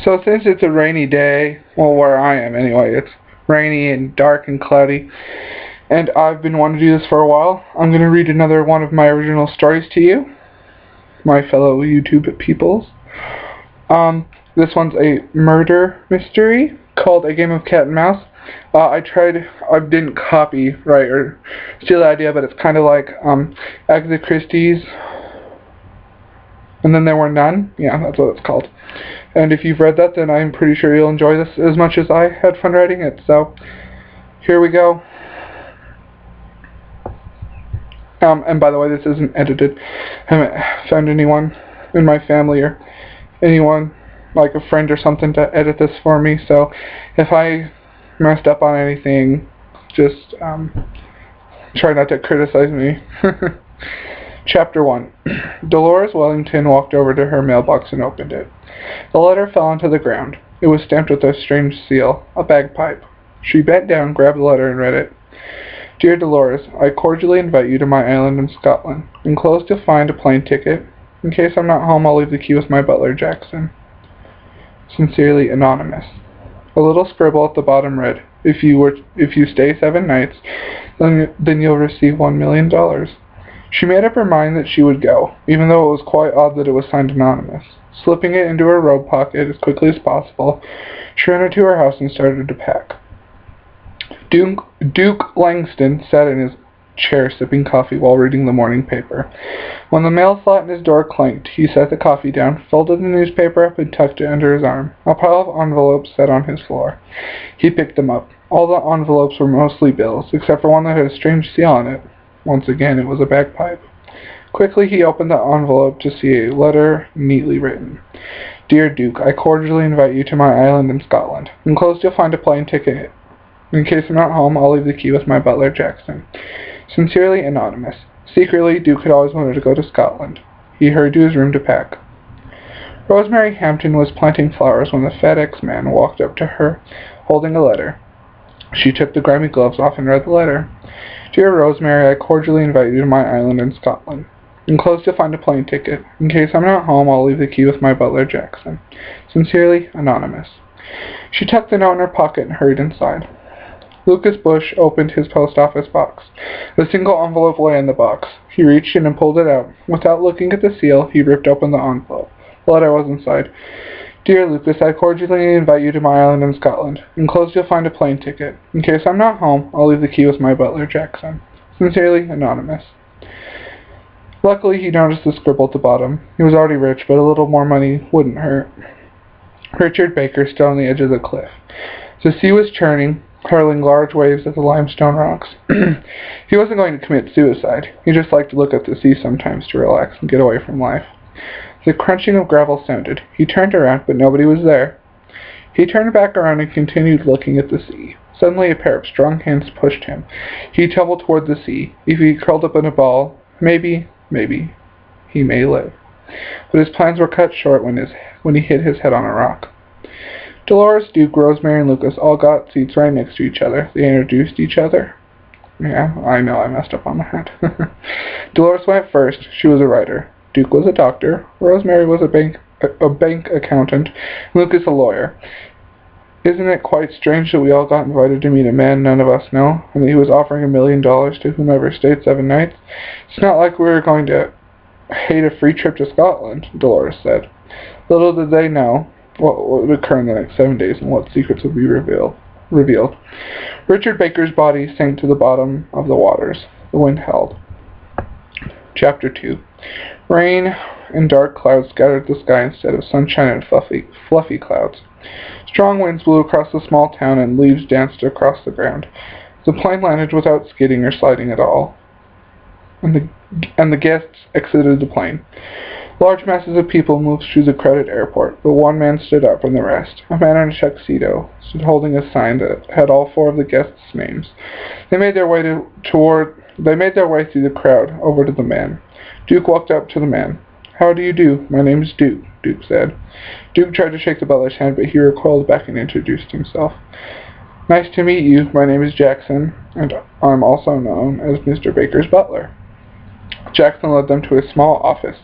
So since it's a rainy day, well, where I am anyway, it's rainy and dark and cloudy, and I've been wanting to do this for a while, I'm going to read another one of my original stories to you, my fellow YouTube peoples. This one's a murder mystery called A Game of Cat and Mouse. I didn't copyright or steal the idea, but it's kind of like Agatha Christie's And Then There Were None. Yeah, that's what it's called. And if you've read that, then I'm pretty sure you'll enjoy this as much as I had fun writing it. So, here we go. And by the way, this isn't edited. I haven't found anyone in my family or anyone, like a friend or something, to edit this for me. So, if I messed up on anything, just try not to criticize me. Chapter 1. Dolores Wellington walked over to her mailbox and opened it. The letter fell onto the ground. It was stamped with a strange seal, a bagpipe. She bent down, grabbed the letter, and read it. Dear Dolores, I cordially invite you to my island in Scotland. Enclosed you'll find a plane ticket. In case I'm not home, I'll leave the key with my butler, Jackson. Sincerely, Anonymous. A little scribble at the bottom read, If you stay 7 nights, then you'll receive $1 million. She made up her mind that she would go, even though it was quite odd that it was signed Anonymous. Slipping it into her robe pocket as quickly as possible, she ran into her house and started to pack. Duke Langston sat in his chair sipping coffee while reading the morning paper. When the mail slot in his door clanked, he set the coffee down, folded the newspaper up, and tucked it under his arm. A pile of envelopes sat on his floor. He picked them up. All the envelopes were mostly bills, except for one that had a strange seal on it. Once again, it was a bagpipe. Quickly, he opened the envelope to see a letter neatly written. Dear Duke, I cordially invite you to my island in Scotland. Enclosed you'll find a plane ticket. In case I'm not home, I'll leave the key with my butler, Jackson. Sincerely, Anonymous. Secretly, Duke had always wanted to go to Scotland. He hurried to his room to pack. Rosemary Hampton was planting flowers when the FedEx man walked up to her, holding a letter. She took the grimy gloves off and read the letter. Dear Rosemary, I cordially invite you to my island in Scotland. Enclosed you'll find a plane ticket. In case I'm not home, I'll leave the key with my butler, Jackson. Sincerely, Anonymous. She tucked the note in her pocket and hurried inside. Lucas Bush opened his post office box. A single envelope lay in the box. He reached in and pulled it out. Without looking at the seal, he ripped open the envelope. The letter was inside. Dear Lucas, I cordially invite you to my island in Scotland. Enclosed you'll find a plane ticket. In case I'm not home, I'll leave the key with my butler, Jackson. Sincerely, Anonymous. Luckily, he noticed the scribble at the bottom. He was already rich, but a little more money wouldn't hurt. Richard Baker stood on the edge of the cliff. The sea was churning, hurling large waves at the limestone rocks. He wasn't going to commit suicide. He just liked to look at the sea sometimes to relax and get away from life. The crunching of gravel sounded. He turned around, but nobody was there. He turned back around and continued looking at the sea. Suddenly, a pair of strong hands pushed him. He tumbled toward the sea. If he curled up in a ball, maybe, he may live. But his plans were cut short when he hit his head on a rock. Dolores, Duke, Rosemary, and Lucas all got seats right next to each other. They introduced each other. Yeah, I know I messed up on that. Dolores went first. She was a writer. Duke was a doctor. Rosemary was a bank accountant. Lucas a lawyer. Isn't it quite strange that we all got invited to meet a man none of us know, and that he was offering $1 million to whomever stayed 7 nights? It's not like we were going to hate a free trip to Scotland, Dolores said. Little did they know what would occur in the next 7 days and what secrets would be revealed. Richard Baker's body sank to the bottom of the waters. The wind held. Chapter 2. Rain and dark clouds scattered the sky instead of sunshine and fluffy clouds. Strong winds blew across the small town and leaves danced across the ground. The plane landed without skidding or sliding at all, and the guests exited the plane. Large masses of people moved through the crowded airport, but one man stood out from the rest. A man in a tuxedo stood holding a sign that had all 4 of the guests' names. They made their way through the crowd over to the man. Duke walked up to the man. How do you do? My name is Duke, Duke said. Duke tried to shake the butler's hand, but he recoiled back and introduced himself. Nice to meet you. My name is Jackson, and I'm also known as Mr. Baker's butler. Jackson led them to a small office.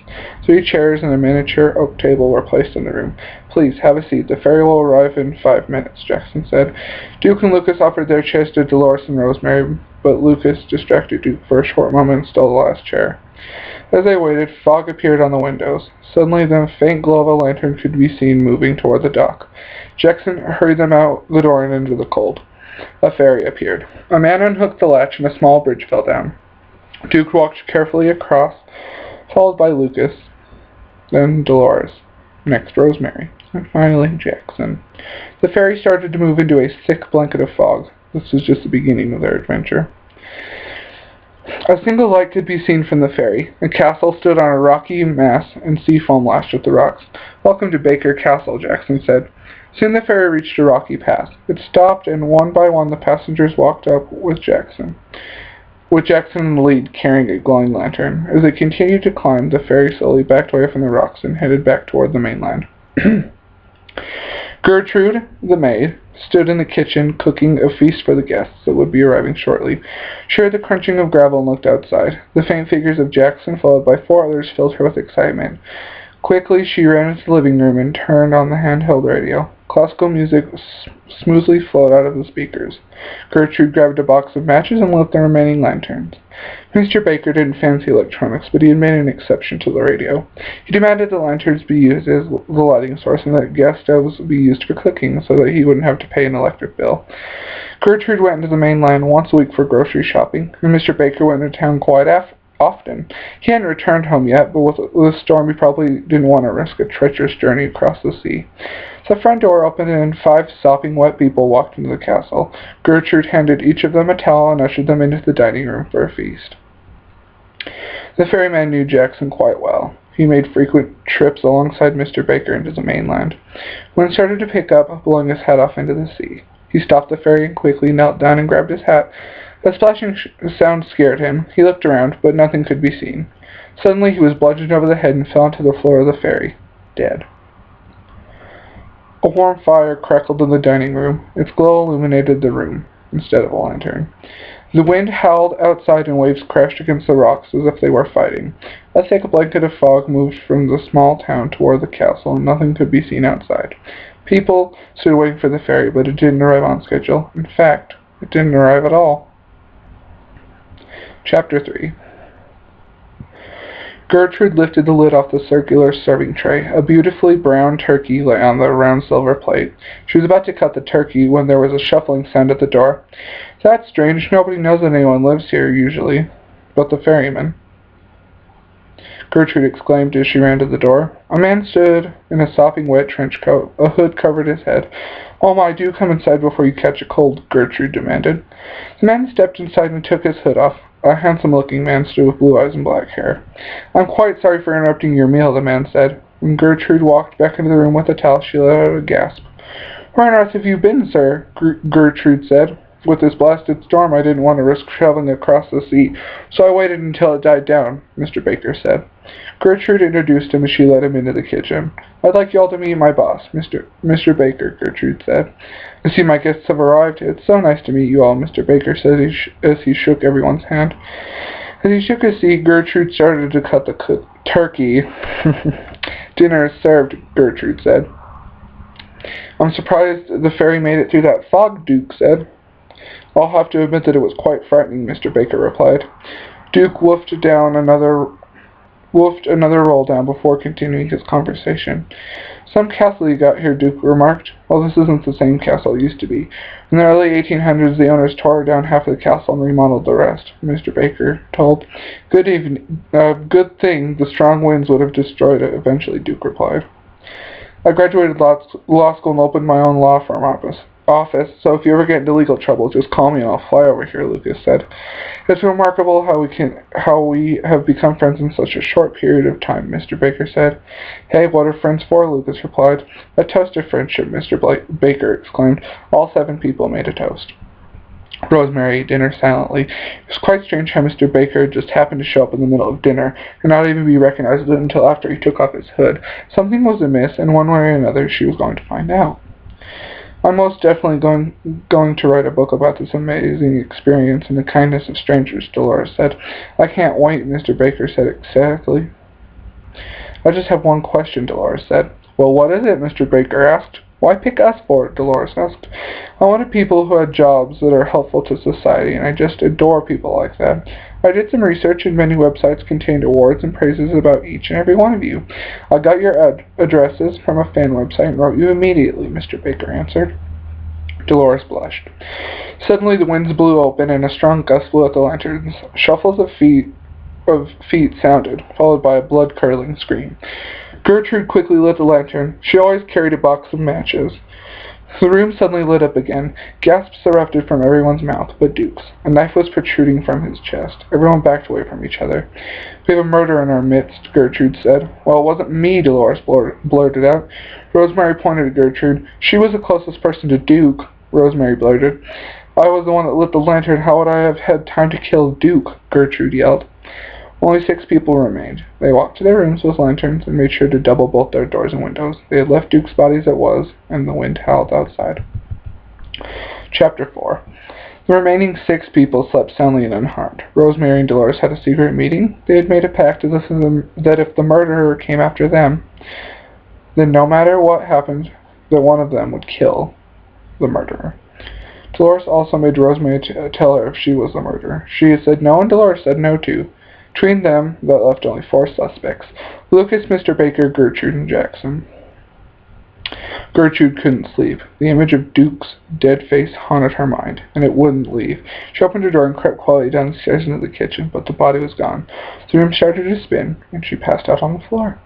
3 chairs and a miniature oak table were placed in the room. "Please, have a seat. The ferry will arrive in 5 minutes," Jackson said. Duke and Lucas offered their chairs to Dolores and Rosemary, but Lucas distracted Duke for a short moment and stole the last chair. As they waited, fog appeared on the windows. Suddenly, the faint glow of a lantern could be seen moving toward the dock. Jackson hurried them out the door and into the cold. A ferry appeared. A man unhooked the latch and a small bridge fell down. Duke walked carefully across, followed by Lucas, then Dolores, next Rosemary, and finally Jackson. The ferry started to move into a thick blanket of fog. This was just the beginning of their adventure. A single light could be seen from the ferry. A castle stood on a rocky mass, and sea foam lashed at the rocks. "Welcome to Baker Castle," Jackson said. Soon the ferry reached a rocky path. It stopped, and one by one the passengers walked up with Jackson in the lead, carrying a glowing lantern. As they continued to climb, the ferry slowly backed away from the rocks and headed back toward the mainland. Gertrude, the maid, stood in the kitchen cooking a feast for the guests that would be arriving shortly. She heard the crunching of gravel and looked outside. The faint figures of Jackson, followed by 4 others, filled her with excitement. Quickly, she ran into the living room and turned on the handheld radio. Classical music smoothly flowed out of the speakers. Gertrude grabbed a box of matches and lit the remaining lanterns. Mr. Baker didn't fancy electronics, but he had made an exception to the radio. He demanded the lanterns be used as the lighting source and that gas stoves be used for cooking so that he wouldn't have to pay an electric bill. Gertrude went into the main line once a week for grocery shopping, and Mr. Baker went to town quite often. He hadn't returned home yet, but with the storm he probably didn't want to risk a treacherous journey across the sea. The front door opened and 5 sopping wet people walked into the castle. Gertrude handed each of them a towel and ushered them into the dining room for a feast. The ferryman knew Jackson quite well. He made frequent trips alongside Mr. Baker into the mainland. When it started to pick up, blowing his hat off into the sea, he stopped the ferry and quickly knelt down and grabbed his hat. A splashing sound scared him. He looked around, but nothing could be seen. Suddenly he was bludgeoned over the head and fell onto the floor of the ferry, dead. A warm fire crackled in the dining room. Its glow illuminated the room, instead of a lantern. The wind howled outside and waves crashed against the rocks as if they were fighting. A thick blanket of fog moved from the small town toward the castle, and nothing could be seen outside. People stood waiting for the ferry, but it didn't arrive on schedule. In fact, it didn't arrive at all. Chapter 3. Gertrude lifted the lid off the circular serving tray. A beautifully brown turkey lay on the round silver plate. She was about to cut the turkey when there was a shuffling sound at the door. "That's strange. Nobody knows that anyone lives here, usually, but the ferryman," Gertrude exclaimed as she ran to the door. A man stood in a sopping wet trench coat. A hood covered his head. "Oh my, do come inside before you catch a cold," Gertrude demanded. The man stepped inside and took his hood off. A handsome-looking man stood with blue eyes and black hair. "I'm quite sorry for interrupting your meal," the man said. When Gertrude walked back into the room with a towel, she let out a gasp. "Where on earth have you been, sir?" Gertrude said. "With this blasted storm, I didn't want to risk traveling across the sea, so I waited until it died down," Mr. Baker said. Gertrude introduced him as she led him into the kitchen. "I'd like you all to meet my boss, Mr. Baker," Gertrude said. "I see my guests have arrived. It's so nice to meet you all," Mr. Baker said as he shook everyone's hand. As he shook his seat, Gertrude started to cut the turkey. "Dinner is served," Gertrude said. "I'm surprised the ferry made it through that fog," Duke said. "I'll have to admit that it was quite frightening," Mr. Baker replied. Duke woofed another roll down before continuing his conversation. "Some castle you got here," Duke remarked. "Well, this isn't the same castle it used to be. In the early 1800s, the owners tore down half of the castle and remodeled the rest," Mr. Baker told. Good thing the strong winds would have destroyed it eventually," Duke replied. "I graduated law school and opened my own law firm office, so if you ever get into legal trouble, just call me and I'll fly over here," Lucas said. "It's remarkable how we have become friends in such a short period of time," Mr. Baker said. "Hey, what are friends for?" Lucas replied. "A toast to friendship," Mr. Baker exclaimed. All 7 people made a toast. Rosemary ate dinner silently. It was quite strange how Mr. Baker just happened to show up in the middle of dinner, and not even be recognized until after he took off his hood. Something was amiss, and one way or another she was going to find out. I'm most definitely going to write a book about this amazing experience and the kindness of strangers, Dolores said. I can't wait, Mr. Baker said ecstatically. I just have one question, Dolores said. Well, what is it? Mr. Baker asked. Why pick us for it? Dolores asked. I wanted people who had jobs that are helpful to society, and I just adore people like that. I did some research, and many websites contained awards and praises about each and every one of you. I got your addresses from a fan website and wrote you immediately, Mr. Baker answered. Dolores blushed. Suddenly the winds blew open, and a strong gust blew at the lanterns. Shuffles of feet sounded, followed by a blood-curdling scream. Gertrude quickly lit the lantern. She always carried a box of matches. The room suddenly lit up again. Gasps erupted from everyone's mouth but Duke's. A knife was protruding from his chest. Everyone backed away from each other. We have a murder in our midst, Gertrude said. Well, it wasn't me, Dolores blurted out. Rosemary pointed at Gertrude. She was the closest person to Duke, Rosemary blurted. I was the one that lit the lantern. How would I have had time to kill Duke? Gertrude yelled. Only 6 people remained. They walked to their rooms with lanterns and made sure to double bolt their doors and windows. They had left Duke's body as it was, and the wind howled outside. Chapter 4. The remaining 6 people slept soundly and unharmed. Rosemary and Delores had a secret meeting. They had made a pact that if the murderer came after them, then no matter what happened, that one of them would kill the murderer. Dolores also made Rosemary tell her if she was the murderer. She had said no, and Dolores said no too. Between them, that left only 4 suspects: Lucas, Mr. Baker, Gertrude, and Jackson. Gertrude couldn't sleep. The image of Duke's dead face haunted her mind, and it wouldn't leave. She opened her door and crept quietly down the stairs into the kitchen, but the body was gone. The room started to spin, and she passed out on the floor.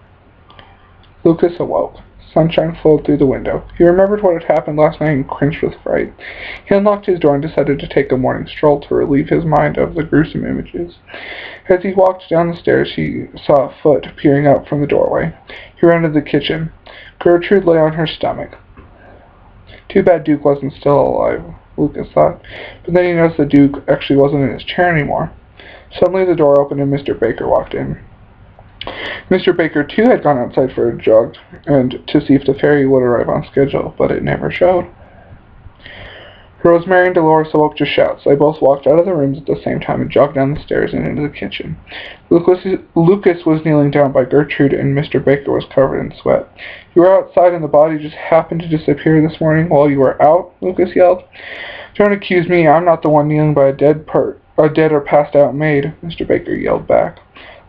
Lucas awoke. Sunshine flowed through the window. He remembered what had happened last night and cringed with fright. He unlocked his door and decided to take a morning stroll to relieve his mind of the gruesome images. As he walked down the stairs, he saw a foot peering out from the doorway. He ran into the kitchen. Gertrude lay on her stomach. Too bad Duke wasn't still alive, Lucas thought. But then he noticed that Duke actually wasn't in his chair anymore. Suddenly the door opened and Mr. Baker walked in. Mr. Baker, too, had gone outside for a jog and to see if the ferry would arrive on schedule, but it never showed. Rosemary and Dolores awoke to shouts. They both walked out of the rooms at the same time and jogged down the stairs and into the kitchen. Lucas was kneeling down by Gertrude, and Mr. Baker was covered in sweat. You were outside and the body just happened to disappear this morning while you were out? Lucas yelled. Don't accuse me. I'm not the one kneeling by a dead or passed out maid, Mr. Baker yelled back.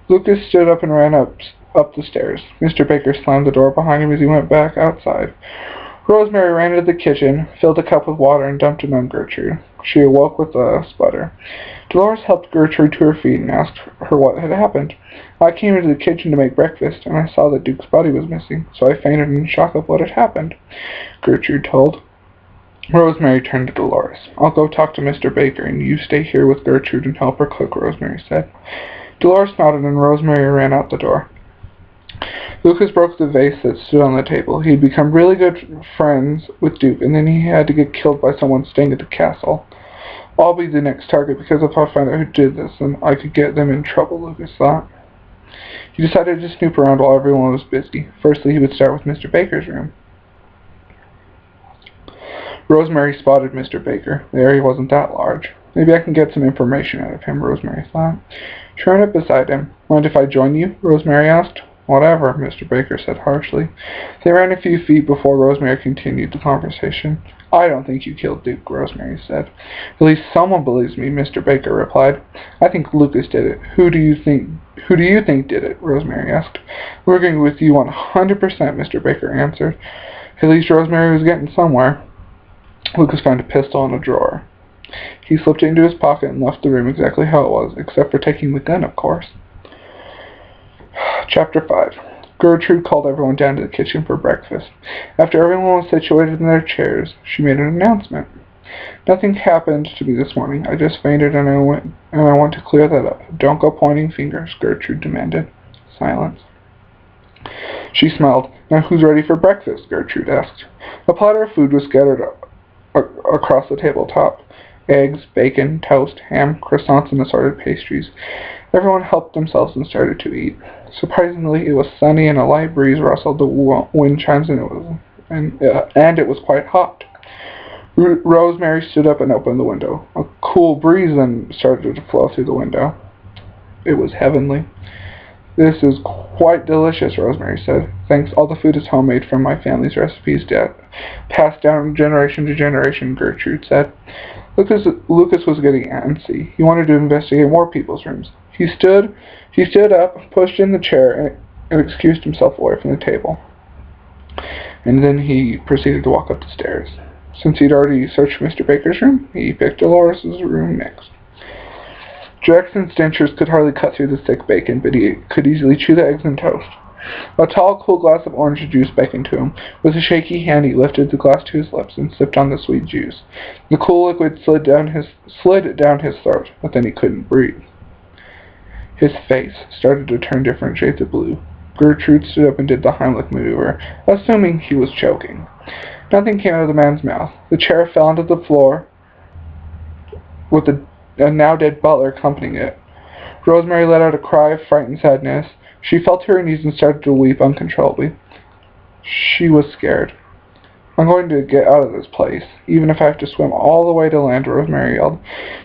Lucas stood up and ran up the stairs. Mr. Baker slammed the door behind him as he went back outside. Rosemary ran into the kitchen, filled a cup with water, and dumped it on Gertrude. She awoke with a sputter. Dolores helped Gertrude to her feet and asked her what had happened. I came into the kitchen to make breakfast, and I saw that Duke's body was missing, so I fainted in shock of what had happened, Gertrude told. Rosemary turned to Dolores. I'll go talk to Mr. Baker, and you stay here with Gertrude and help her cook, Rosemary said. Dolores nodded, and Rosemary ran out the door. Lucas broke the vase that stood on the table. He had become really good friends with Duke, and then he had to get killed by someone staying at the castle. I'll be the next target, because if I find out who did this, then I could get them in trouble, Lucas thought. He decided to snoop around while everyone was busy. Firstly, he would start with Mr. Baker's room. Rosemary spotted Mr. Baker. The area wasn't that large. Maybe I can get some information out of him, Rosemary thought. She ran up beside him. Mind if I join you? Rosemary asked. Whatever, Mr. Baker said harshly. They ran a few feet before Rosemary continued the conversation. I don't think you killed Duke, Rosemary said. At least someone believes me, Mr. Baker replied. I think Lucas did it. Who do you think did it? Rosemary asked. We're going with you 100%, Mr. Baker answered. At least Rosemary was getting somewhere. Lucas found a pistol in a drawer. He slipped it into his pocket and left the room exactly how it was, except for taking the gun, of course. Chapter 5. Gertrude called everyone down to the kitchen for breakfast. After everyone was situated in their chairs, she made an announcement. Nothing happened to me this morning. I just fainted and I want to clear that up. Don't go pointing fingers, Gertrude demanded. Silence. She smiled. Now who's ready for breakfast? Gertrude asked. A platter of food was scattered across the tabletop. Eggs, bacon, toast, ham, croissants, and assorted pastries. Everyone helped themselves and started to eat. Surprisingly, it was sunny and a light breeze rustled the wind chimes, and it was quite hot. Rosemary stood up and opened the window. A cool breeze then started to flow through the window. It was heavenly. "This is quite delicious," Rosemary said. "Thanks, all the food is homemade from my family's recipes, Dad. Passed down generation to generation," Gertrude said. Lucas was getting antsy. He wanted to investigate more people's rooms. He stood up, pushed in the chair, and excused himself away from the table. And then he proceeded to walk up the stairs. Since he'd already searched Mr. Baker's room, he picked Dolores' room next. Jackson's dentures could hardly cut through the thick bacon, but he could easily chew the eggs and toast. A tall, cool glass of orange juice beckoned to him. With a shaky hand, he lifted the glass to his lips and sipped on the sweet juice. The cool liquid slid down his throat, but then he couldn't breathe. His face started to turn different shades of blue. Gertrude stood up and did the Heimlich maneuver, assuming he was choking. Nothing came out of the man's mouth. The chair fell onto the floor, with a now-dead butler accompanying it. Rosemary let out a cry of frightened sadness. She fell to her knees and started to weep uncontrollably. She was scared. "I'm going to get out of this place, even if I have to swim all the way to land," Rosemary yelled.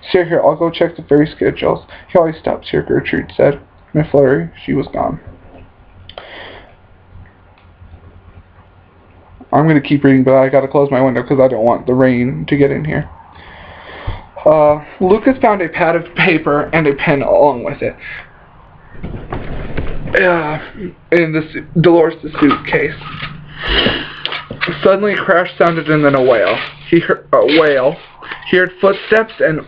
"Stay here, I'll go check the ferry schedules. He always stops here," Gertrude said. In a flurry, she was gone. I'm going to keep reading, but I got to close my window because I don't want the rain to get in here. Lucas found a pad of paper and a pen along with it. In Dolores' suitcase. Suddenly a crash sounded and then a wail. He heard footsteps and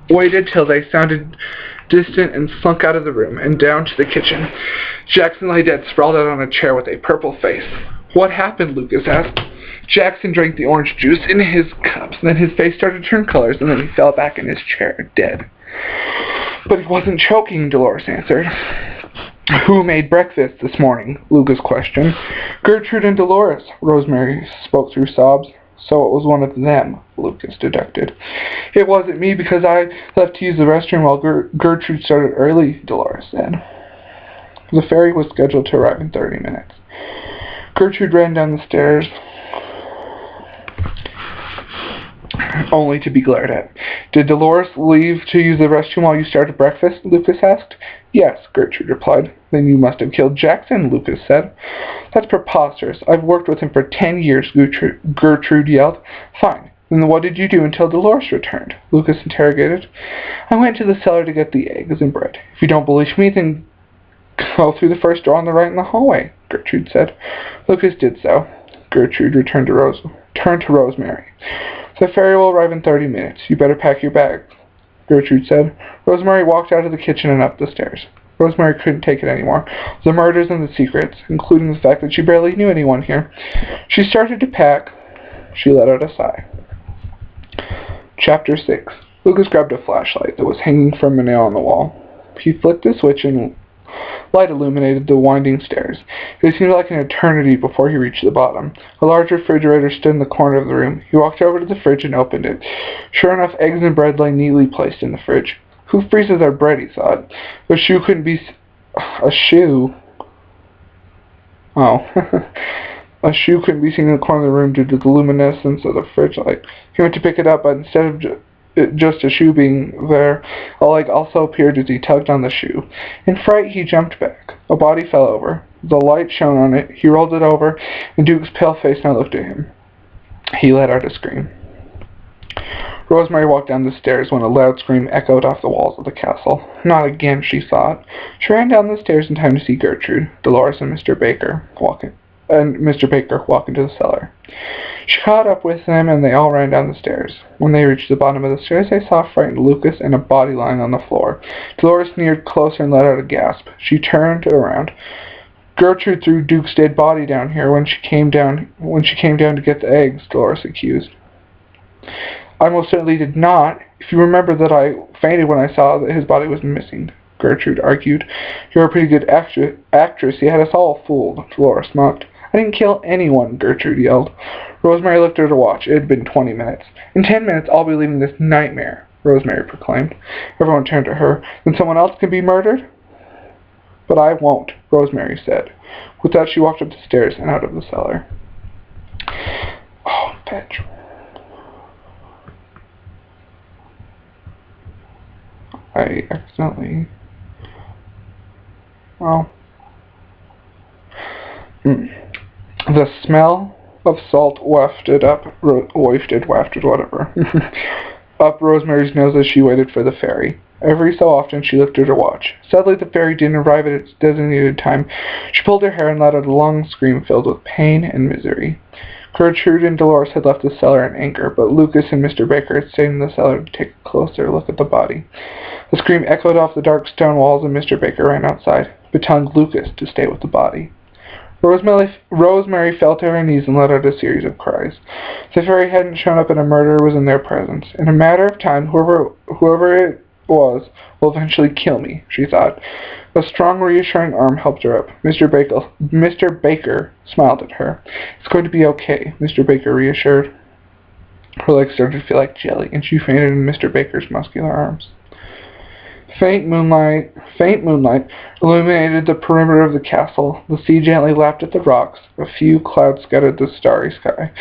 waited till they sounded distant and slunk out of the room and down to the kitchen. Jackson lay dead, sprawled out on a chair with a purple face. "What happened?" Lucas asked. Jackson drank the orange juice in his cups, and then his face started to turn colors, and then he fell back in his chair, dead. "But he wasn't choking," Dolores answered. "Who made breakfast this morning?" Lucas questioned. "Gertrude and Dolores," Rosemary spoke through sobs. "So it was one of them," Lucas deducted. "It wasn't me because I left to use the restroom while Gertrude started early," Dolores said. The ferry was scheduled to arrive in 30 minutes. Gertrude ran down the stairs, only to be glared at. "Did Dolores leave to use the restroom while you started breakfast?" Lucas asked. "Yes," Gertrude replied. "Then you must have killed Jackson," Lucas said. "That's preposterous. I've worked with him for 10 years, Gertrude yelled. "Fine. Then what did you do until Dolores returned?" Lucas interrogated. "I went to the cellar to get the eggs and bread. If you don't believe me, then go through the first door on the right in the hallway," Gertrude said. Lucas did so. Gertrude turned to Rosemary. "The ferry will arrive in 30 minutes. You better pack your bag," Gertrude said. Rosemary walked out of the kitchen and up the stairs. Rosemary couldn't take it anymore. The murders and the secrets, including the fact that she barely knew anyone here. She started to pack. She let out a sigh. Chapter 6. Lucas grabbed a flashlight that was hanging from a nail on the wall. He flicked the switch and light illuminated the winding stairs. It seemed like an eternity before he reached the bottom. A large refrigerator stood in the corner of the room. He walked over to the fridge and opened it. Sure enough, eggs and bread lay neatly placed in the fridge. Who freezes their bread, he thought. A shoe couldn't be... A shoe? Oh. A shoe couldn't be seen in the corner of the room due to the luminescence of the fridge light. He went to pick it up, but instead of just a shoe being there, a leg also appeared as he tugged on the shoe. In fright, he jumped back. A body fell over. The light shone on it. He rolled it over, and Duke's pale face now looked at him. He let out a scream. Rosemary walked down the stairs when a loud scream echoed off the walls of the castle. Not again, she thought. She ran down the stairs in time to see Gertrude, Dolores, and Mr. Baker walk into the cellar. She caught up with them, and they all ran down the stairs. When they reached the bottom of the stairs, they saw a frightened Lucas and a body lying on the floor. Dolores neared closer and let out a gasp. She turned around. "Gertrude threw Duke's dead body down here when she came down to get the eggs," Dolores accused. "I most certainly did not. If you remember that I fainted when I saw that his body was missing," Gertrude argued. "You're a pretty good actress. You had us all fooled," Dolores mocked. "I didn't kill anyone," Gertrude yelled. Rosemary looked at her watch. It had been 20 minutes. "In 10 minutes, I'll be leaving this nightmare," Rosemary proclaimed. Everyone turned to her. "Then someone else can be murdered?" "But I won't," Rosemary said. With that, she walked up the stairs and out of the cellar. "Oh, Pedro," I accidentally... Well... The smell of salt wafted, whatever, up Rosemary's nose as she waited for the ferry. Every so often she looked at her watch. Sadly, the ferry didn't arrive at its designated time. She pulled her hair and let out a long scream filled with pain and misery. Gertrude and Dolores had left the cellar in anger, but Lucas and Mr. Baker had stayed in the cellar to take a closer look at the body. The scream echoed off the dark stone walls, and Mr. Baker ran outside, but telling Lucas to stay with the body. Rosemary fell to her knees and let out a series of cries. If the ferry hadn't shown up and a murderer was in their presence, in a matter of time, whoever it was will eventually kill me, she thought. A strong, reassuring arm helped her up. Mr. Baker smiled at her. It's going to be okay, Mr. Baker reassured. Her legs started to feel like jelly, and she fainted in Mr. Baker's muscular arms. Faint moonlight illuminated the perimeter of the castle. The sea gently lapped at the rocks. A few clouds scattered the starry sky.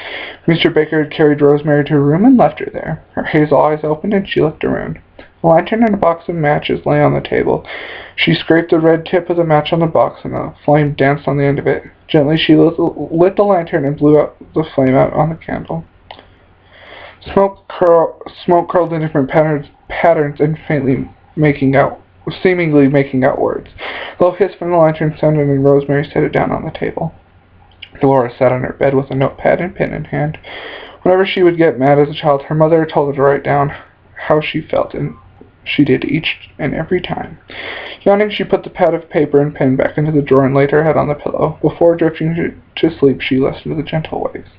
Mr. Baker had carried Rosemary to her room and left her there. Her hazel eyes opened and she looked around. A lantern and a box of matches lay on the table. She scraped the red tip of the match on the box and a flame danced on the end of it. Gently she lit the lantern and blew out the flame out on the candle. Smoke curled in different patterns and seemingly making out words. A low hiss from the lantern sounded and Rosemary set it down on the table. Dolores sat on her bed with a notepad and pen in hand. Whenever she would get mad as a child, her mother told her to write down how she felt, and she did each and every time. Yawning, she put the pad of paper and pen back into the drawer and laid her head on the pillow. Before drifting to sleep, she listened to the gentle waves.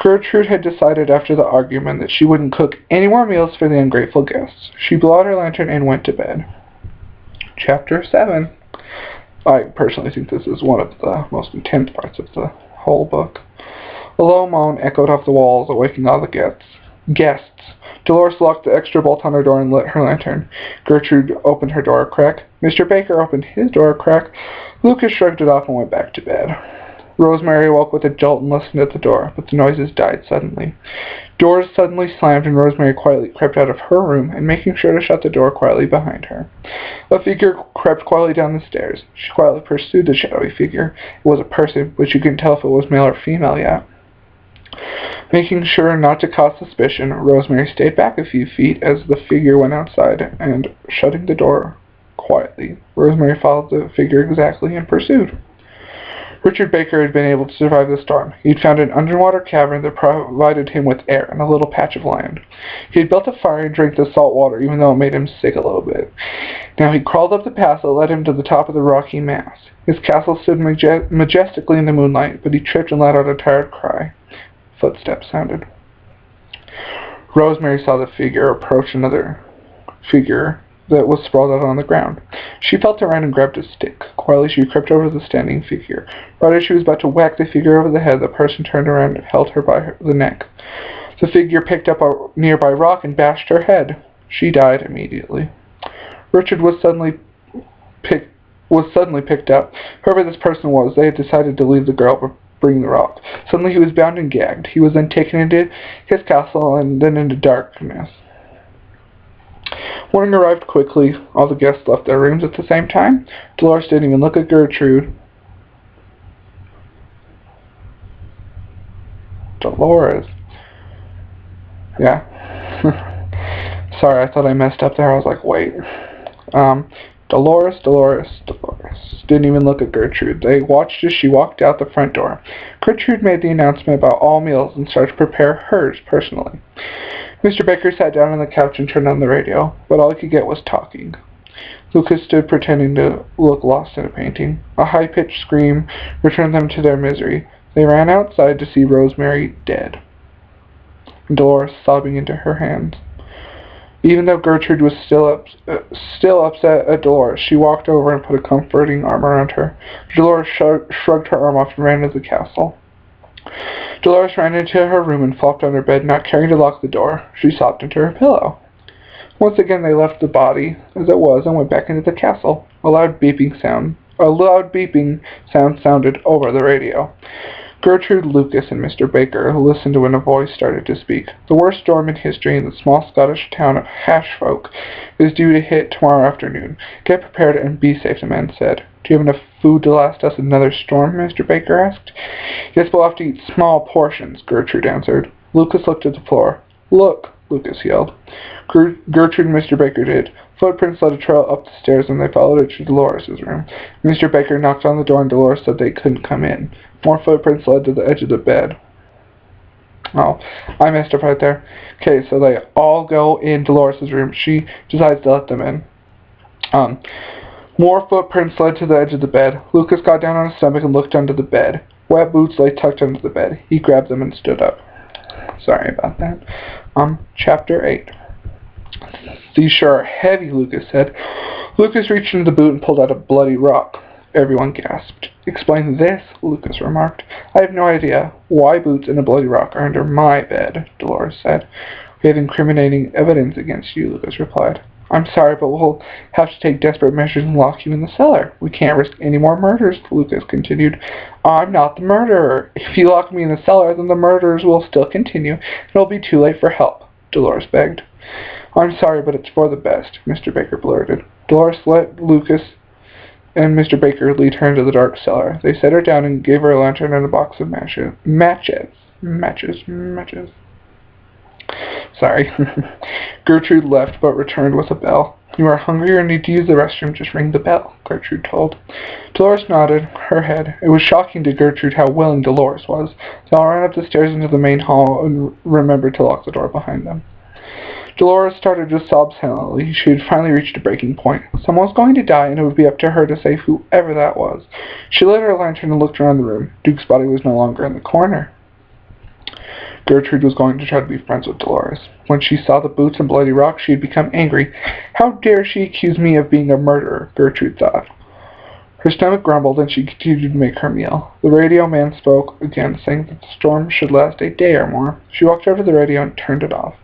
Gertrude had decided after the argument that she wouldn't cook any more meals for the ungrateful guests. She blew out her lantern and went to bed. Chapter 7. I personally think this is one of the most intense parts of the whole book. A low moan echoed off the walls, awaking all the guests. Dolores locked the extra bolt on her door and lit her lantern. Gertrude opened her door a crack. Mr. Baker opened his door a crack. Lucas shrugged it off and went back to bed. Rosemary awoke with a jolt and listened at the door, but the noises died suddenly. Doors suddenly slammed and Rosemary quietly crept out of her room and making sure to shut the door quietly behind her. A figure crept quietly down the stairs. She quietly pursued the shadowy figure. It was a person, but she couldn't tell if it was male or female yet. Making sure not to cause suspicion, Rosemary stayed back a few feet as the figure went outside and shutting the door quietly. Rosemary followed the figure exactly and pursued. Richard Baker had been able to survive the storm. He'd found an underwater cavern that provided him with air and a little patch of land. He had built a fire and drank the salt water, even though it made him sick a little bit. Now he crawled up the path that led him to the top of the rocky mass. His castle stood majestically in the moonlight, but he tripped and let out a tired cry. Footsteps sounded. Rosemary saw the figure approach another figure that was sprawled out on the ground. She felt around and grabbed a stick. Quietly she crept over the standing figure. Right as she was about to whack the figure over the head, the person turned around and held her by the neck. The figure picked up a nearby rock and bashed her head. She died immediately. Richard was suddenly picked up. Whoever this person was, they had decided to leave the girl but bring the rock. Suddenly he was bound and gagged. He was then taken into his castle and then into darkness. Morning arrived quickly. All the guests left their rooms at the same time. Dolores didn't even look at Gertrude. Dolores. Yeah. Sorry, I thought I messed up there. I was like, wait. Dolores. Didn't even look at Gertrude. They watched as she walked out the front door. Gertrude made the announcement about all meals and started to prepare hers personally. Mr. Baker sat down on the couch and turned on the radio, but all he could get was talking. Lucas stood pretending to look lost in a painting. A high-pitched scream returned them to their misery. They ran outside to see Rosemary dead, and Dolores sobbing into her hands. Even though Gertrude was still upset at Dolores, she walked over and put a comforting arm around her. Dolores shrugged her arm off and ran into the castle. Dolores ran into her room and flopped on her bed, not caring to lock the door. She sobbed into her pillow. Once again they left the body as it was and went back into the castle. A loud beeping sound sounded over the radio. Gertrude, Lucas, and Mr. Baker listened when a voice started to speak. The worst storm in history in the small Scottish town of Hashfolk is due to hit tomorrow afternoon. Get prepared and be safe, the man said. Do you have enough food to last us another storm? Mr. Baker asked. Yes, but we'll have to eat small portions, Gertrude answered. Lucas looked at the floor. Look, Lucas yelled. Gertrude and Mr. Baker did. Footprints led a trail up the stairs, and they followed it to Dolores' room. Mr. Baker knocked on the door, and Dolores said they couldn't come in. More footprints led to the edge of the bed. Oh, I messed up right there. Okay, so they all go in Dolores' room. She decides to let them in. More footprints led to the edge of the bed. Lucas got down on his stomach and looked under the bed. Wet boots lay tucked under the bed. He grabbed them and stood up. Sorry about that. Chapter 8. These sure are heavy, Lucas said. Lucas reached into the boot and pulled out a bloody rock. Everyone gasped. Explain this, Lucas remarked. I have no idea why boots and a bloody rock are under my bed, Dolores said. We have incriminating evidence against you, Lucas replied. I'm sorry, but we'll have to take desperate measures and lock you in the cellar. We can't risk any more murders, Lucas continued. I'm not the murderer. If you lock me in the cellar, then the murders will still continue, and it'll be too late for help, Dolores begged. I'm sorry, but it's for the best, Mr. Baker blurted. Dolores let Lucas and Mr. Baker lead her into the dark cellar. They set her down and gave her a lantern and a box of matches. Sorry. Gertrude left, but returned with a bell. You are hungry or need to use the restroom, just ring the bell, Gertrude told. Dolores nodded her head. It was shocking to Gertrude how willing Dolores was. They all ran up the stairs into the main hall and remembered to lock the door behind them. Dolores started to sob silently. She had finally reached a breaking point. Someone was going to die, and it would be up to her to save whoever that was. She lit her lantern and looked around the room. Duke's body was no longer in the corner. Gertrude was going to try to be friends with Dolores. When she saw the boots and bloody rock, she had become angry. How dare she accuse me of being a murderer, Gertrude thought. Her stomach grumbled, and she continued to make her meal. The radio man spoke again, saying that the storm should last a day or more. She walked over to the radio and turned it off.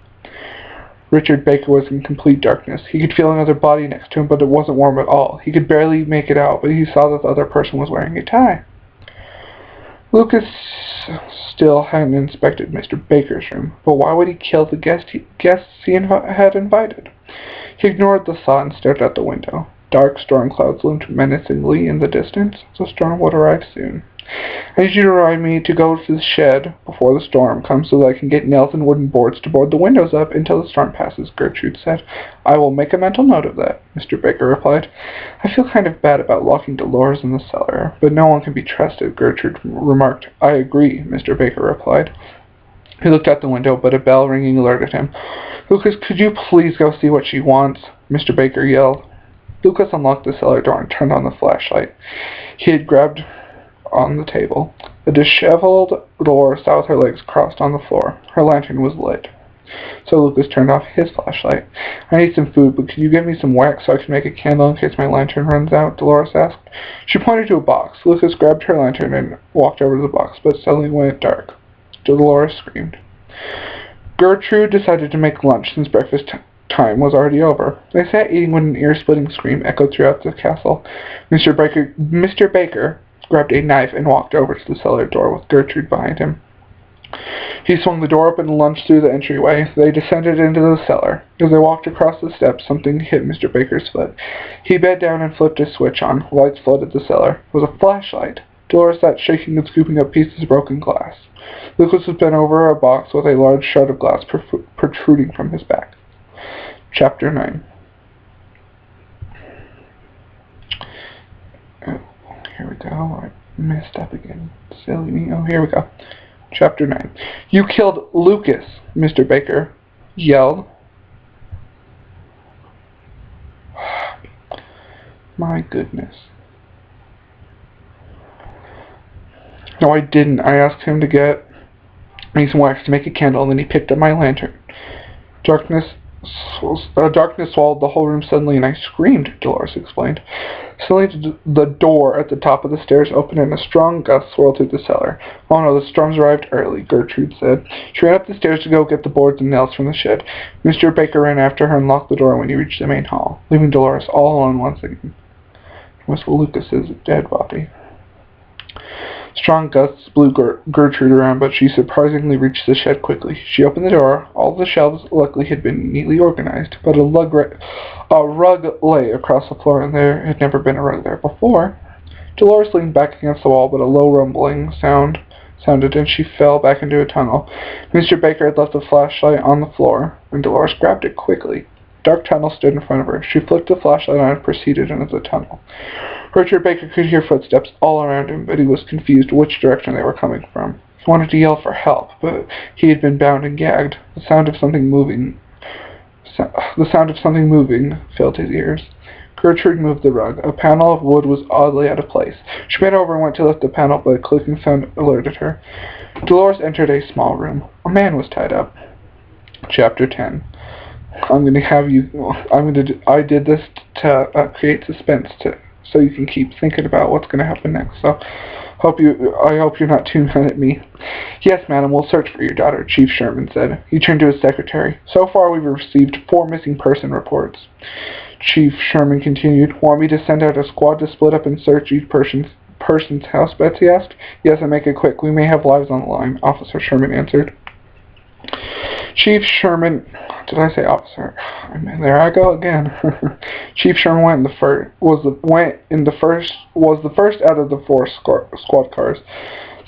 Richard Baker was in complete darkness. He could feel another body next to him, but it wasn't warm at all. He could barely make it out, but he saw that the other person was wearing a tie. Lucas still hadn't inspected Mr. Baker's room, but why would he kill the guests he had invited? He ignored the thought and stared out the window. Dark storm clouds loomed menacingly in the distance. The storm would arrive soon. I need you to remind me to go to the shed before the storm comes so that I can get nails and wooden boards to board the windows up until the storm passes, Gertrude said. I will make a mental note of that, Mr. Baker replied. I feel kind of bad about locking Dolores in the cellar, but no one can be trusted, Gertrude remarked. I agree, Mr. Baker replied. He looked out the window, but a bell ringing alerted him. Lucas, could you please go see what she wants? Mr. Baker yelled. Lucas unlocked the cellar door and turned on the flashlight. He had grabbed on the table. A disheveled Dolores sat with her legs crossed on the floor. Her lantern was lit. So Lucas turned off his flashlight. I need some food, but could you give me some wax so I can make a candle in case my lantern runs out? Dolores asked. She pointed to a box. Lucas grabbed her lantern and walked over to the box, but suddenly went dark. Dolores screamed. Gertrude decided to make lunch since breakfast time was already over. They sat eating when an ear-splitting scream echoed throughout the castle. Mr. Baker grabbed a knife and walked over to the cellar door with Gertrude behind him. He swung the door open and lunged through the entryway. They descended into the cellar. As they walked across the steps, something hit Mr. Baker's foot. He bent down and flipped his switch on. Lights flooded the cellar. It was a flashlight. Dolores sat shaking and scooping up pieces of broken glass. Lucas was bent over a box with a large shard of glass protruding from his back. Chapter 9. Here we go. I messed up again. Silly me. Oh, here we go. Chapter 9. You killed Lucas, Mr. Baker yelled. My goodness. No, I didn't. I asked him to get me some wax to make a candle, and then he picked up my lantern. Darkness swallowed the whole room suddenly, and I screamed, Dolores explained. Suddenly, the door at the top of the stairs opened, and a strong gust swirled through the cellar. Oh no, the storm's arrived early, Gertrude said. She ran up the stairs to go get the boards and nails from the shed. Mr. Baker ran after her and locked the door when he reached the main hall, leaving Dolores all alone once again. It was Lucas's dead body. Strong gusts blew Gertrude around, but she surprisingly reached the shed quickly. She opened the door. All the shelves, luckily, had been neatly organized, but a rug lay across the floor, and there had never been a rug there before. Dolores leaned back against the wall, but a low rumbling sounded, and she fell back into a tunnel. Mr. Baker had left the flashlight on the floor, and Dolores grabbed it quickly. A dark tunnel stood in front of her. She flicked the flashlight on and proceeded into the tunnel. Richard Baker could hear footsteps all around him, but he was confused which direction they were coming from. He wanted to yell for help, but he had been bound and gagged. The sound of something moving filled his ears. Gertrude moved the rug. A panel of wood was oddly out of place. She bent over and went to lift the panel, but a clicking sound alerted her. Dolores entered a small room. A man was tied up. Chapter 10. I did this to create suspense, so you can keep thinking about what's going to happen next. So, I hope you're not too mad at me. Yes, madam, we'll search for your daughter, Chief Sherman said. He turned to his secretary. So far, we've received 4 missing person reports. Chief Sherman continued. Want me to send out a squad to split up and search each person's house, Betsy asked. Yes, and make it quick. We may have lives on the line, Officer Sherman answered. Chief Sherman, did I say officer? I mean, there I go again. Chief Sherman was the first out of the 4 squad cars.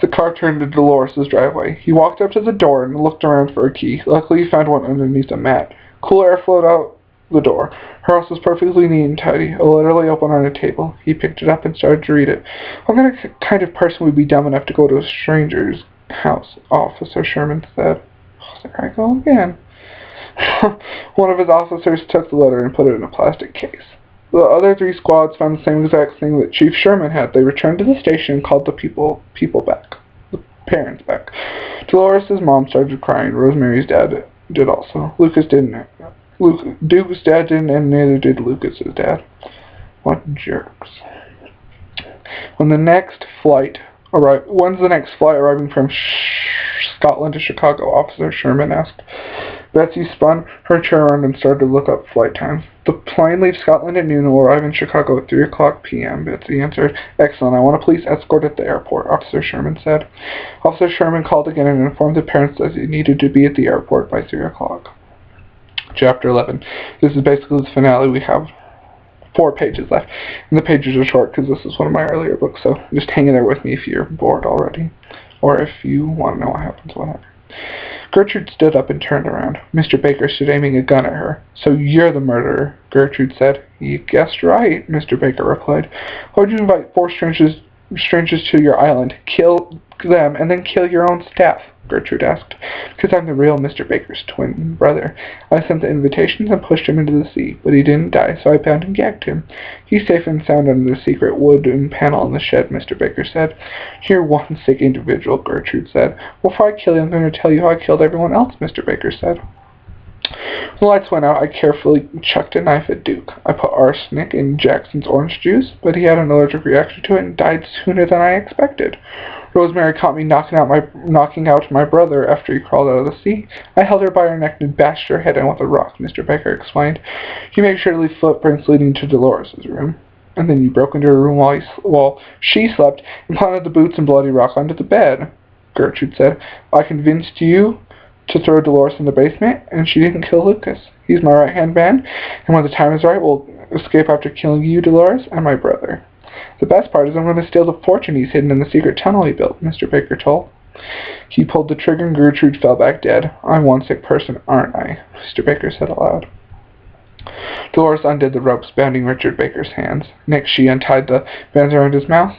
The car turned to Dolores' driveway. He walked up to the door and looked around for a key. Luckily, he found one underneath a mat. Cool air flowed out the door. Her house was perfectly neat and tidy. A letter lay open on a table. He picked it up and started to read it. What kind of person would be dumb enough to go to a stranger's house? Officer Sherman said. There I go again. One of his officers took the letter and put it in a plastic case. The other 3 squads found the same exact thing that Chief Sherman had. They returned to the station and called the people back. The parents back. Dolores' mom started crying. Rosemary's dad did also. Duke's dad didn't, and neither did Lucas's dad. What jerks. When's the next flight arriving from Scotland to Chicago? Officer Sherman asked. Betsy spun her chair around and started to look up flight times. The plane leaves Scotland at noon and will arrive in Chicago at 3 o'clock p.m., Betsy answered. Excellent. I want a police escort at the airport, Officer Sherman said. Officer Sherman called again and informed the parents that they needed to be at the airport by 3 o'clock. Chapter 11. This is basically the finale. We have 4 pages left. And the pages are short because this is one of my earlier books, so just hang in there with me if you're bored already. Or if you want to know what happens, whatever. Gertrude stood up and turned around. Mr. Baker stood aiming a gun at her. So you're the murderer, Gertrude said. You guessed right, Mr. Baker replied. Why would you invite 4 strangers to your island, kill them, and then kill your own staff? Gertrude asked. Because I'm the real Mr. Baker's twin brother. I sent the invitations and pushed him into the sea, but he didn't die, so I bound and gagged him. He's safe and sound under the secret wooden panel in the shed, Mr. Baker said. You're one sick individual, Gertrude said. Before I kill you, I'm going to tell you how I killed everyone else, Mr. Baker said. When the lights went out, I carefully chucked a knife at Duke. I put arsenic in Jackson's orange juice, but he had an allergic reaction to it and died sooner than I expected. Rosemary caught me knocking out my brother after he crawled out of the sea. I held her by her neck and bashed her head in with a rock, Mr. Baker explained. You made sure to leave footprints leading to Dolores' room. And then you broke into her room while she slept and planted the boots and bloody rock onto the bed, Gertrude said. I convinced you to throw Dolores in the basement, and she didn't kill Lucas. He's my right-hand man, and when the time is right, we'll escape after killing you, Dolores, and my brother. The best part is I'm going to steal the fortune he's hidden in the secret tunnel he built, Mr. Baker told. He pulled the trigger and Gertrude fell back dead. I'm one sick person, aren't I? Mr. Baker said aloud. Dolores undid the ropes bounding Richard Baker's hands. Next, she untied the bands around his mouth.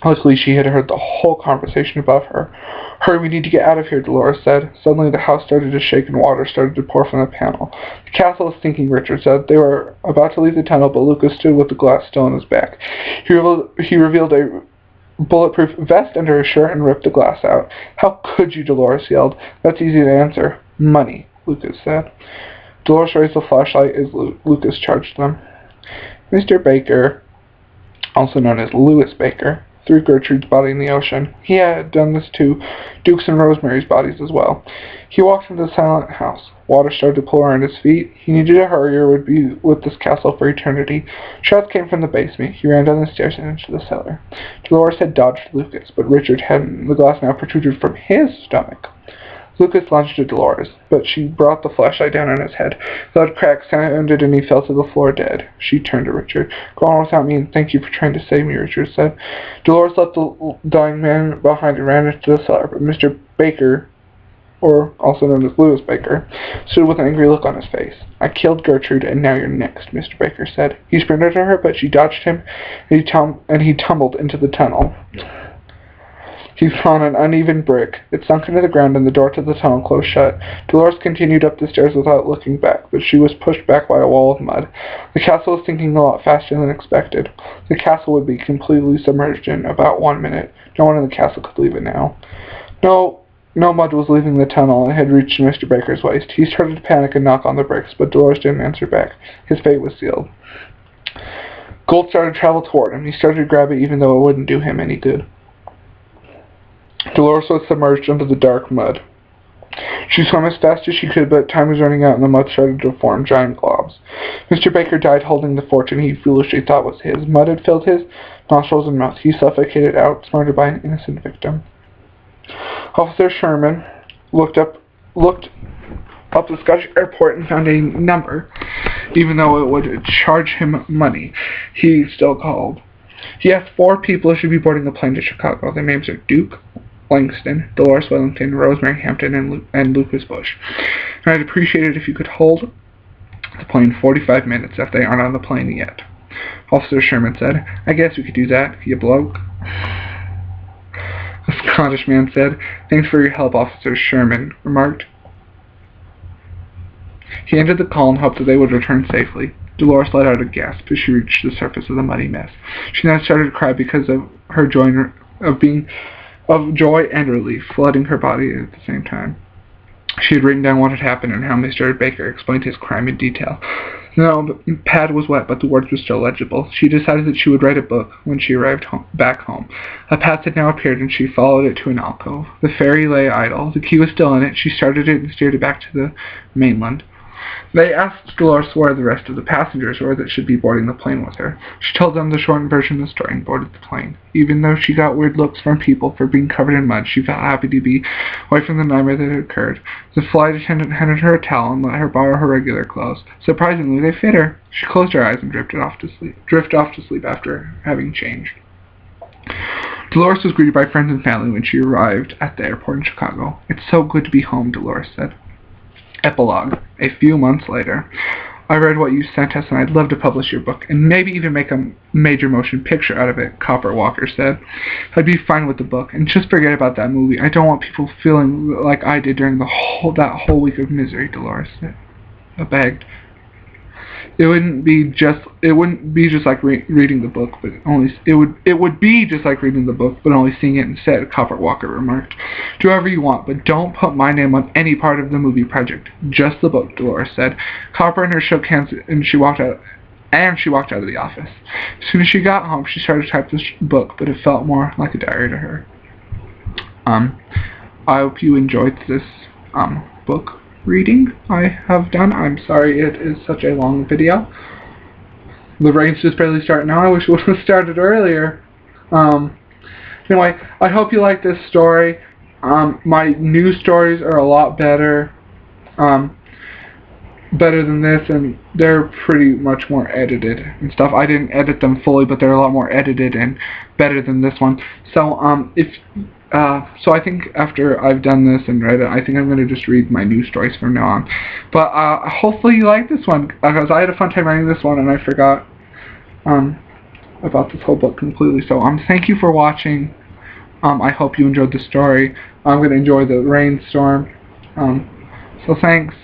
Luckily, she had heard the whole conversation above her. Hurry, we need to get out of here, Dolores said. Suddenly, the house started to shake and water started to pour from the panel. The castle is sinking, Richard said. They were about to leave the tunnel, but Lucas stood with the glass still on his back. He revealed a bulletproof vest under his shirt and ripped the glass out. How could you, Dolores yelled. That's easy to answer. Money, Lucas said. Dolores raised the flashlight as Lucas charged them. Mr. Baker, also known as Louis Baker, threw Gertrude's body in the ocean. He had done this to Duke's and Rosemary's bodies as well. He walked into the silent house. Water started to pour around his feet. He needed to hurry or would be with this castle for eternity. Shouts came from the basement. He ran down the stairs and into the cellar. Dolores had dodged Lucas, but Richard hadn't. The glass now protruded from his stomach. Lucas lunged at Dolores, but she brought the flashlight down on his head. The loud crack sounded and he fell to the floor dead. She turned to Richard. "Go on without me and thank you for trying to save me," Richard said. Dolores left the dying man behind and ran into the cellar, but Mr. Baker, or also known as Louis Baker, stood with an angry look on his face. "I killed Gertrude, and now you're next," Mr. Baker said. He sprinted to her, but she dodged him, and he tumbled into the tunnel. He fell on an uneven brick. It sunk into the ground, and the door to the tunnel closed shut. Dolores continued up the stairs without looking back, but she was pushed back by a wall of mud. The castle was sinking a lot faster than expected. The castle would be completely submerged in about 1 minute. No one in the castle could leave it now. No mud was leaving the tunnel and had reached Mr. Baker's waist. He started to panic and knock on the bricks, but Dolores didn't answer back. His fate was sealed. Gold started to travel toward him. He started to grab it even though it wouldn't do him any good. Dolores was submerged under the dark mud. She swam as fast as she could, but time was running out and the mud started to form giant globs. Mr. Baker died holding the fortune he foolishly thought was his. Mud had filled his nostrils and mouth. He suffocated, outsmarted by an innocent victim. Officer Sherman looked up the Scottish airport and found a number. Even though it would charge him money, he still called. He asked 4 people who should be boarding the plane to Chicago. Their names are Duke, Langston, Dolores Wellington, Rosemary Hampton, and Lucas Bush. And I'd appreciate it if you could hold the plane 45 minutes if they aren't on the plane yet. Officer Sherman said, "I guess we could do that, you bloke." The Scottish man said, "Thanks for your help," Officer Sherman remarked. He ended the call and hoped that they would return safely. Dolores let out a gasp as she reached the surface of the muddy mess. She then started to cry because of her joy and relief flooding her body at the same time. She had written down what had happened and how Mr. Baker explained his crime in detail. No, the pad was wet, but the words were still legible. She decided that she would write a book when she arrived back home. A path had now appeared, and she followed it to an alcove. The ferry lay idle. The key was still in it. She started it and steered it back to the mainland. They asked Dolores where the rest of the passengers were that should be boarding the plane with her. She told them the shortened version of the story and boarded the plane. Even though she got weird looks from people for being covered in mud, she felt happy to be away from the nightmare that had occurred. The flight attendant handed her a towel and let her borrow her regular clothes. Surprisingly, they fit her. She closed her eyes and drifted off to sleep after having changed. Dolores was greeted by friends and family when she arrived at the airport in Chicago. "It's so good to be home," Dolores said. Epilogue. A few months later. "I read what you sent us, and I'd love to publish your book, and maybe even make a major motion picture out of it," Copper Walker said. "I'd be fine with the book, and just forget about that movie. I don't want people feeling like I did during that whole week of misery," Dolores said. Begged. It wouldn't be just like reading the book, but it would be just like reading the book, but only seeing it instead," Copper Walker remarked. "Do whatever you want, but don't put my name on any part of the movie project. Just the book," Dolores said. Copper and her shook hands, and she walked out of the office. As soon as she got home, she started to type this book, but it felt more like a diary to her. I hope you enjoyed this book reading I have done. I'm sorry it is such a long video. The rain's just barely starting now. I wish it would have started earlier. Anyway, I hope you like this story. My new stories are a lot better than this, and they're pretty much more edited and stuff. I didn't edit them fully, but they're a lot more edited and better than this one. So so I think after I've done this and read it, I think I'm going to just read my new stories from now on. But hopefully you like this one, because I had a fun time writing this one, and I forgot about this whole book completely. So thank you for watching. I hope you enjoyed the story. I'm going to enjoy the rainstorm. So thanks.